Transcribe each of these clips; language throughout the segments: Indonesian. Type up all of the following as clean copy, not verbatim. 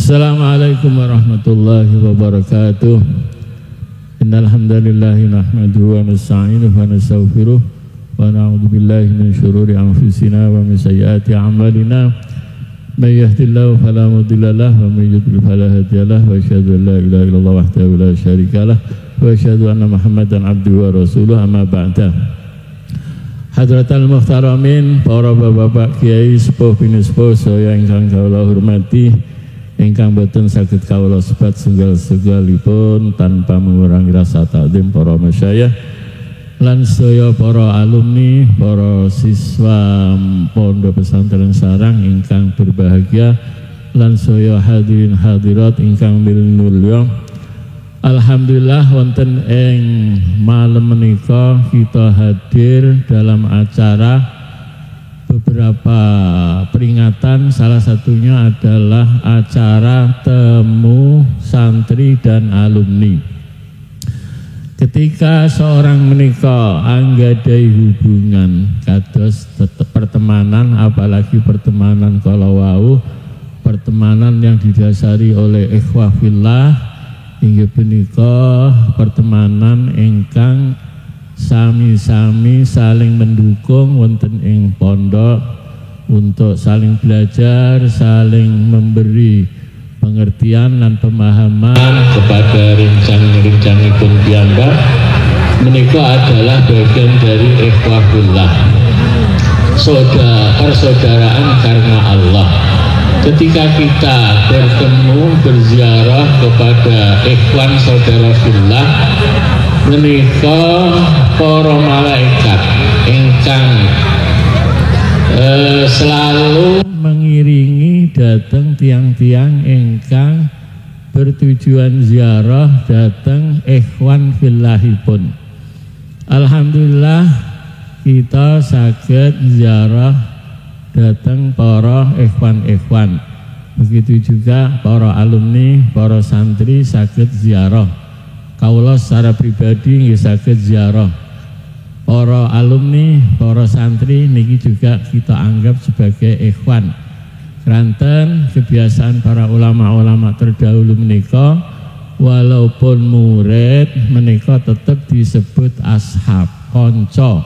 Assalamualaikum warahmatullahi wabarakatuh. Innal hamdalillah nahmaduhu wa nasta'inuhu wa nastaghfiruh wa na'udzu billahi min syururi anfusina wa min sayyiati a'malina. May yahdihillahu fala mudilla lahu wa may yudlil fala hadiya lahu wa asyhadu an la ilaha illallah wahdahu la syarika lahu wa asyhadu anna Muhammadan abduhu wa rasuluh, amma ba'da. Hadratal muhtaramin, para bapak-bapak kiai sepuh binisepuh saya ingkang kawula hormati, ingkang boten saged kawula sebat setunggal-setunggalipun tanpa mengurangi rasa takzim para masyayikh lan sedaya para alumni, para siswa Pondok Pesantren Sarang ingkang berbahagia lan sedaya hadirin hadirat ingkang mulya. Alhamdulillah wonten ing malam menika kita hadir dalam acara beberapa peringatan, salah satunya adalah acara temu santri dan alumni. Ketika seorang menikah anggadai hubungan kados pertemanan, apalagi pertemanan kalau wau pertemanan yang didasari oleh ikhwah fillah, inggih punika pertemanan ingkang sami-sami saling mendukung wonten ing pondok untuk saling belajar, saling memberi pengertian dan pemahaman kepada rencang-rencangipun piyambak. Menika adalah bagian dari ikhwahullah, persaudaraan karena Allah. Ketika kita bertemu, berziarah kepada ikhwan saudara fillah, menika para malaikat ingkang selalu mengiringi datang tiang-tiang ingkang bertujuan ziarah datang ikhwan fillahipun. Alhamdulillah kita saged ziarah datang para ikhwan-ikhwan. Begitu juga para alumni, para santri saged ziarah. Kaula secara pribadi nggih saged ziarah. Para alumni, para santri niki juga kita anggap sebagai ikhwan. Kranten kebiasaan para ulama-ulama terdahulu menika, walaupun murid menika tetap disebut ashab, konco.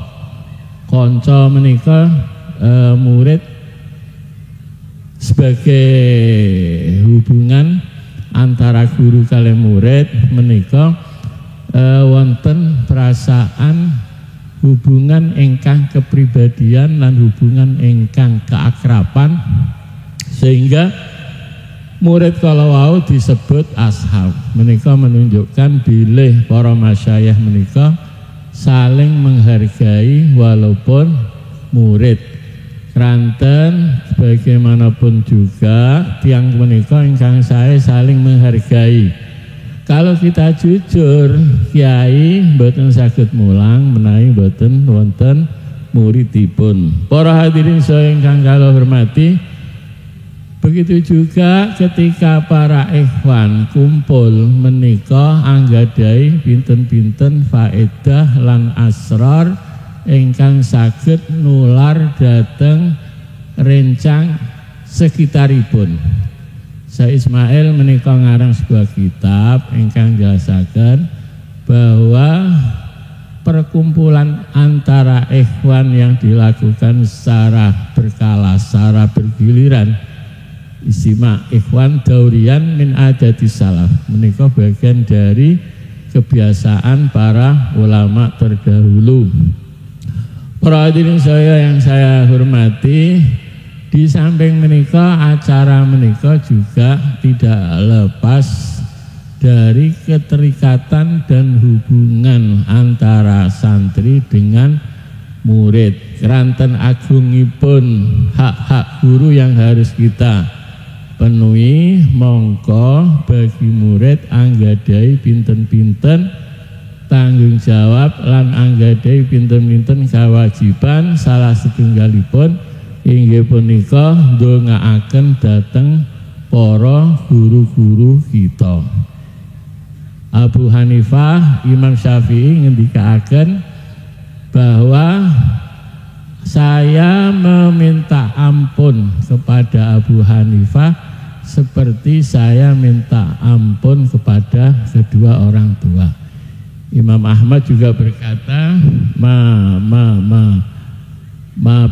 Konco menika murid sebagai hubungan antara guru kali murid menika wonten perasaan hubungan ingkang kepribadian dan hubungan ingkang keakraban, sehingga murid kalau wau disebut ashab. Menika menunjukkan bilih para masyayikh menika saling menghargai walaupun murid. Kranten bagaimanapun juga tiang menika ingkang saya saling menghargai. Kalau kita jujur, kiai mboten saged mulang menawi mboten wonten muridipun. Para hadirin saya ingkang kula hormati, begitu juga ketika para ikhwan kumpul menika anggadai pinten-pinten faedah lan asrar ingkang saged nular dhateng rencang sekitaripun. Saya Ismail menika ngarang sebuah kitab ingkang jelasaken bahwa perkumpulan antara ikhwan yang dilakukan secara berkala, secara bergiliran, istimewa ikhwan daurian min adati salaf, menika bagian dari kebiasaan para ulama terdahulu. Para hadirin saya yang saya hormati, di samping menika acara menika juga tidak lepas dari keterikatan dan hubungan antara santri dengan murid. Kranten agungipun hak-hak guru yang harus kita penuhi, mongko bagi murid anggadai pinten-pinten tanggung jawab lan anggadai pinten-pinten kewajiban. Salah setunggalipun inggih punika ndongaaken dhateng para guru-guru kita. Abu Hanifah, Imam Syafi'i ngendikaaken bahwa saya meminta ampun kepada Abu Hanifah seperti saya minta ampun kepada kedua orang tua. Imam Ahmad juga berkata, ma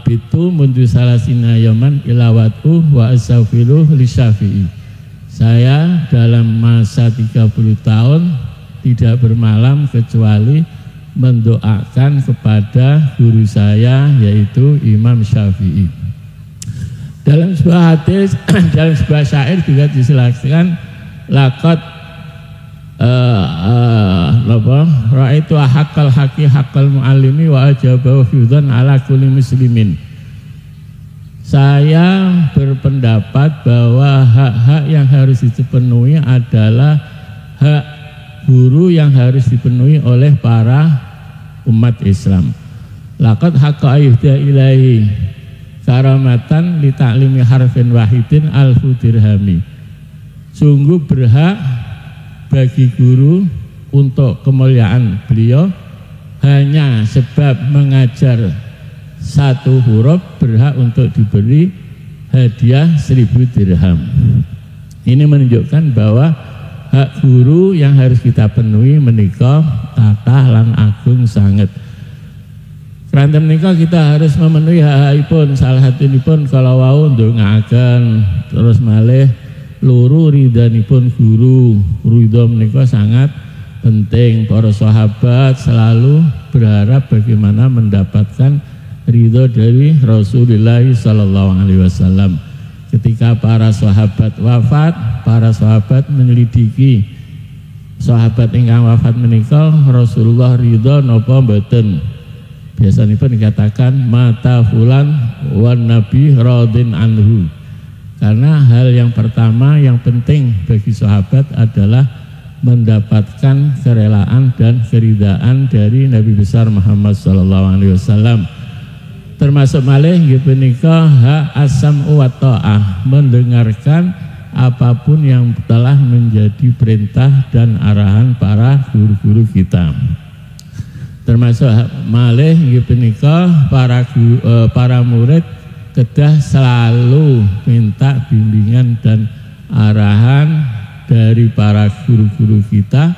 bitu mundu salasina yaman ilawatu wa astaghfiru li Syafi'i. Saya dalam masa 30 tahun tidak bermalam kecuali mendoakan kepada guru saya yaitu Imam Syafi'i. Dalam sebuah hadis, dalam sebuah syair juga disilakan laqad ra'aitu haqqal haqi haqqal muallimi wa ajabahu hifdzan ala kulli muslimin. Saya berpendapat bahwa hak-hak yang harus dipenuhi adalah hak guru yang harus dipenuhi oleh para umat Islam. Laqad haqqa ayyuhda ilaihi karamatan li ta'limi harfin wahidin alfu dirhami. Sungguh berhak bagi guru untuk kemuliaan beliau hanya sebab mengajar satu huruf berhak untuk diberi hadiah 1000 dirham. Ini menunjukkan bahwa hak guru yang harus kita penuhi menika kathah lan agung sanget. Keranten menika kita harus memenuhi hak-hakipun. Salah satunipun kalau wau ndongaaken terus malih luru ridhanipun guru. Ridha menika sangat penting. Para sahabat selalu berharap bagaimana mendapatkan ridho dari Rasulullah sallallahu alaihi wasallam. Ketika para sahabat wafat, para sahabat menyelidiki sahabat ingkang wafat menika Rasulullah ridho napa mboten. Biasanya pun dikatakan mata fulan wan nabi radin anhu. Karena hal yang pertama yang penting bagi sahabat adalah mendapatkan kerelaan dan keridaan dari Nabi besar Muhammad sallallahu alaihi wasallam. Termasuk malih nggih punika hak as-sam'u wa ta'ah, mendengarkan apapun yang telah menjadi perintah dan arahan para guru-guru kita. Termasuk malih nggih punika para murid kedah selalu minta bimbingan dan arahan dari para guru-guru kita,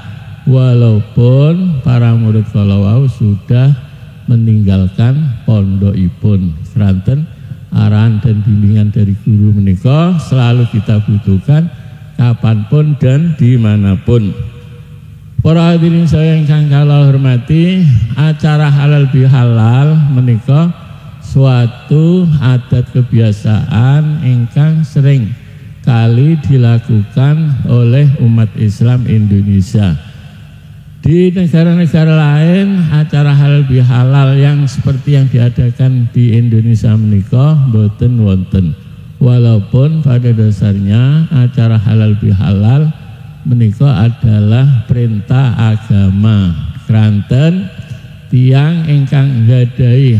walaupun para murid kalau sudah meninggalkan pondokipun. Keranten arahan dan bimbingan dari guru menika selalu kita butuhkan kapanpun dan dimanapun. Para hadirin saya ingkang kula hormati, acara halal bihalal menika suatu adat kebiasaan ingkang sering kali dilakukan oleh umat Islam Indonesia. Di negara-negara lain acara halal bihalal yang seperti yang diadakan di Indonesia menika boten wonten. Walaupun pada dasarnya acara halal bihalal menika adalah perintah agama. Keranten tiang ingkang nggadahi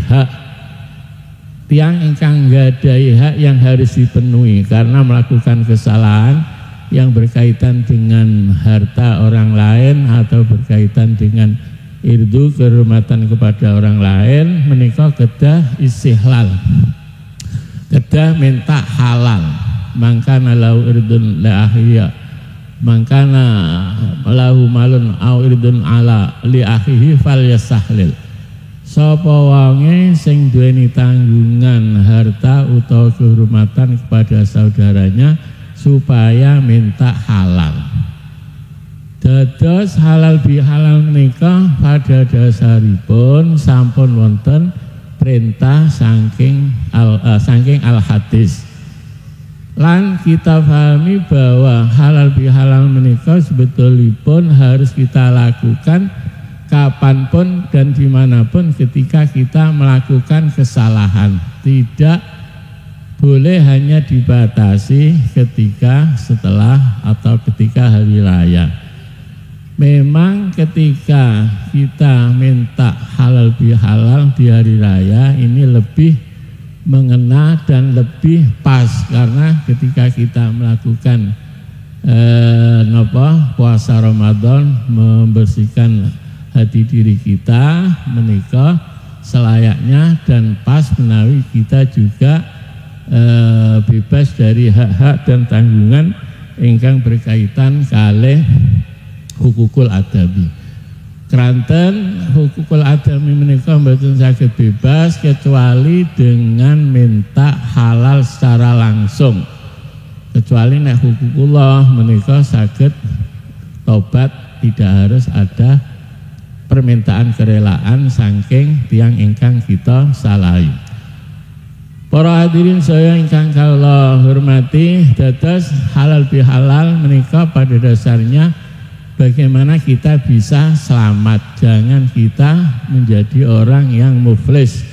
hak yang harus dipenuhi karena melakukan kesalahan yang berkaitan dengan harta orang lain atau berkaitan dengan irdu kehormatan kepada orang lain menika kedah istihlal, kedah minta halal. Mangkana lahu irdun la ahliya, mangkana lahu malun au irdun ala li akhihi falyasahlil. Sapa wonge sing duweni tanggungan harta utawa kehormatan kepada saudaranya supaya minta halal. Dados halal bihalal menika pada dasaripun sampun wonten perintah saking al-hadis. Lan kita pahami bahwa halal bihalal menika sebetulipun harus kita lakukan kapanpun dan dimanapun ketika kita melakukan kesalahan. Tidak boleh hanya dibatasi ketika setelah atau ketika hari raya. Memang ketika kita minta halal bihalal di hari raya ini lebih mengena dan lebih pas, karena ketika kita melakukan puasa Ramadan, membersihkan hati diri kita menika selayaknya dan pas menawi kita juga bebas dari hak-hak dan tanggungan ingkang berkaitan kalih hukukul adami. Keranten hukukul adami menika mboten saged bebas kecuali dengan minta halal secara langsung. Kecuali nek hukukullah menika saged tobat, tidak harus ada permintaan kerelaan saking tiang ingkang kita salahi. Para hadirin saya ingkang kula hormati, dados halal bihalal menika pada dasarnya bagaimana kita bisa selamat. Jangan kita menjadi orang yang muflis,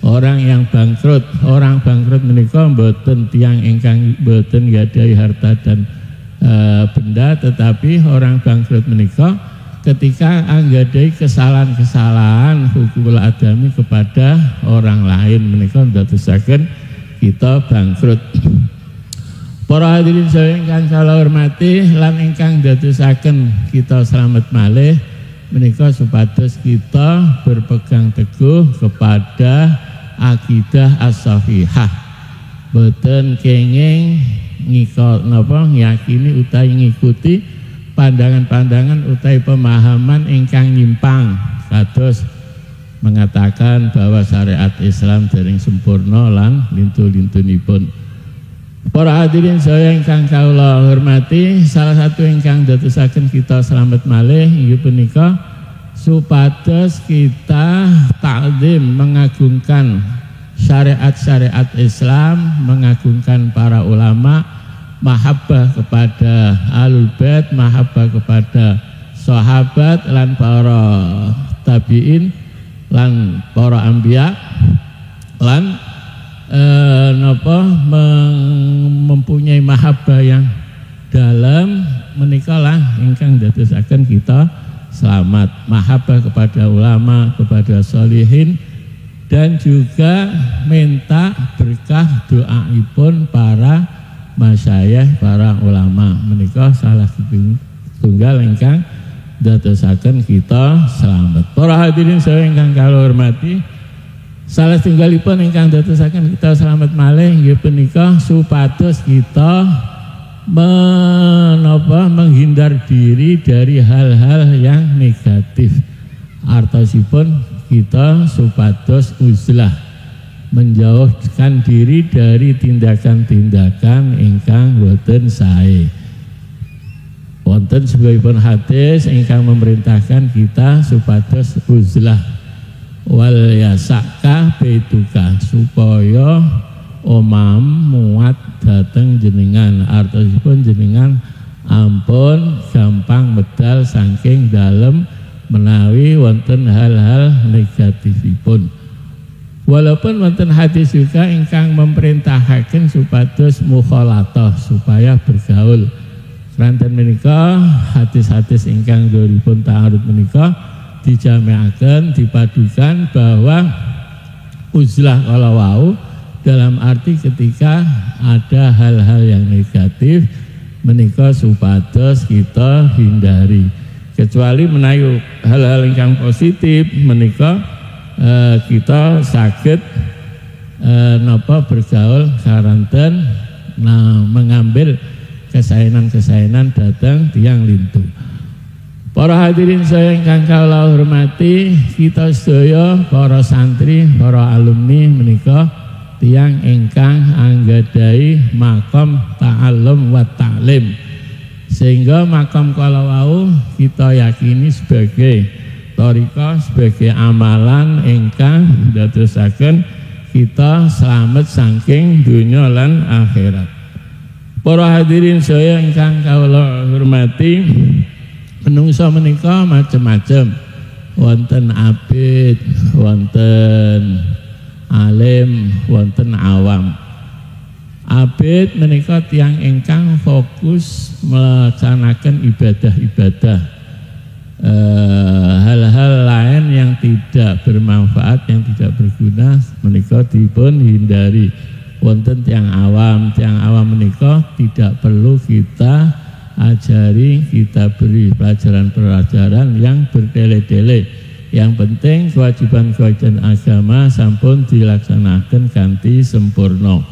orang yang bangkrut. Orang bangkrut menika mboten tiang ingkang mboten gadhahi harta dan benda, tetapi orang bangkrut menika ketika anggadai kesalahan-kesalahan hukukul adami kepada orang lain menika ndadosaken kita bangkrut. Para hadirin saya ingkang kula hormati lan ingkang ndadosaken kita slamet malih menika supados kita berpegang teguh kepada akidah as-sahihah. Boten kenging ngiyakini utawi ngikuti pandangan-pandangan utawi pemahaman ingkang nyimpang, kados mengatakan bahwa syariat Islam dereng sempurna lan lintu-lintunipun. Para hadirin saya ingkang kula hormati, salah satu ingkang dadosaken kita slamet malih inggih punika supados kita takzim, mengagungkan syariat-syariat Islam, mengagungkan para ulama, mahabbah kepada Ahlul Bait, mahabbah kepada sahabat lan para tabi'in lan para anbiya lan mempunyai mahabbah yang dalam menika lah ingkang dadosaken kita selamat. Mahabbah kepada ulama, kepada sholihin, dan juga minta berkah doaipun para masyayikh, para ulama menika salah setunggal ingkang dadosaken kita selamat. Para hadirin saya ingkang kula hormati, salah setunggalipun ingkang dadosaken kita selamat malih inggih punika supados kita menghindar diri dari hal-hal yang negatif. Artosipun kita supados uzlah, menjauhkan diri dari tindakan-tindakan ingkang boten sae. Wonten sebabipun hadis ingkang memerintahkan kita supados uzlah wal yasaka beituka, supaya omam muat dateng jenengan. Artosipun jenengan ampun gampang medal saking dalem menawi wonten hal-hal negatifipun. Walaupun wonten hadis juga ingkang memerintahkan supados mukhalatah, supaya bergaul. Keranten menika hadis-hadis ingkang dipun ta'arud menika dijamiaken, dipadukan bahwa uzlah kala wau dalam arti ketika ada hal-hal yang negatif menika supados kita hindari. Kecuali menawi hal-hal ingkang positif menika kita saged bergaul karanten, mengambil kesaenan-kesaenan datang tiang lintu. Para hadirin saya ingkang kula hormati, kita sedaya para santri, para alumni menika tiang ingkang anggadhahi makom ta'allum wa ta'lim, sehingga makom kala wau kita yakini sebagai thariqah, sebagai amalan ingkang dadosaken kita selamat saking dunya lan akhirat. Para hadirin saya ingkang kula hormati, menungso menika macam-macam. Wonten abid, wonten alim, wonten awam. Abid menika tiyang ingkang fokus melaksanaken ibadah-ibadah. Hal-hal lain yang tidak bermanfaat, yang tidak berguna menika dipun hindari. Wonten tiang awam menika tidak perlu kita ajari, kita beri pelajaran-pelajaran yang bertele-tele. Yang penting kewajiban-kewajiban agama sampun dilaksanakan kanthi sempurna.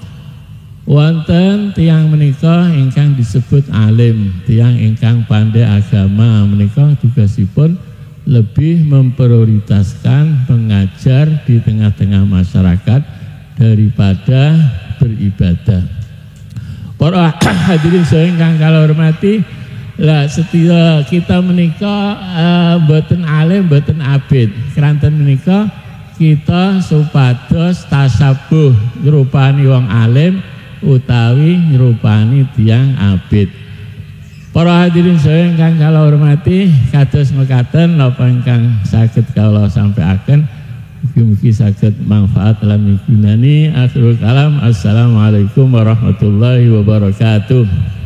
Wonten tiyang menika ingkang disebut alim, tiyang ingkang pandai agama menika tugasipun lebih memprioritaskan mengajar di tengah-tengah masyarakat daripada beribadah. Para hadirin sedaya ingkang kula hormati, lah setia kita menika mboten alim mboten abid. Kranten menika kita supados tasabuh ngrupani wong alim utawi ngrupani tiyang abid. Para hadirin sedaya ingkang kula hormati, kados mekaten napa ingkang saged kula sampaiaken mugi-mugi saged manfaat lan migunani. Akhirul kalam, assalamualaikum warahmatullahi wabarakatuh.